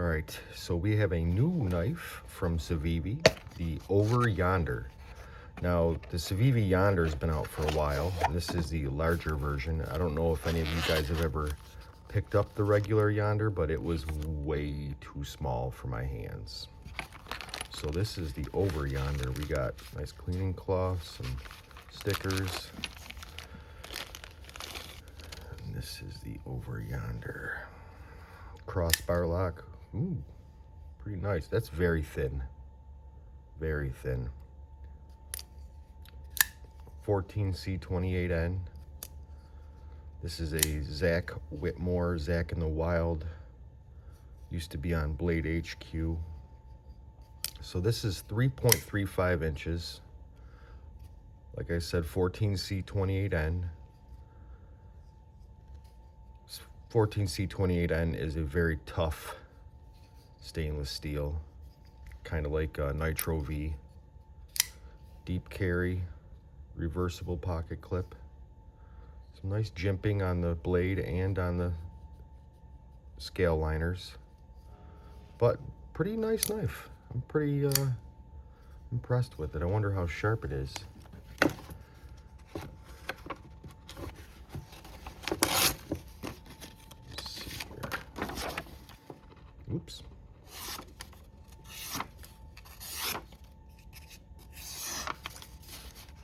Alright, so we have a new knife from Civivi, the Over Yonder. Now, the Civivi Yonder has been out for a while. This is the larger version. I don't know if any of you guys have ever picked up the regular Yonder, but it was way too small for my hands. So this is the Over Yonder. We got nice cleaning cloths and stickers. And this is the Over Yonder. Crossbar lock. Ooh, pretty nice. That's very thin. Very thin. 14C28N. This is a Zach Whitmore, Zach in the Wild. Used to be on Blade HQ. So this is 3.35 inches. Like I said, 14C28N. 14C28N is a very tough stainless steel, kind of like Nitro V. Deep carry, reversible pocket clip. Some nice jimping on the blade and on the scale liners. But pretty nice knife. I'm pretty impressed with it. I wonder how sharp it is. Oops.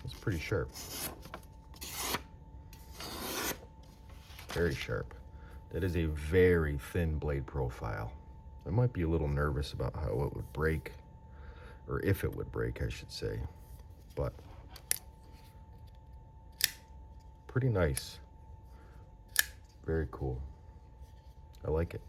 It's pretty sharp. Very sharp. That is a very thin blade profile. I might be a little nervous about how it would break, or if it would break, I should say. But pretty nice. Very cool. I like it.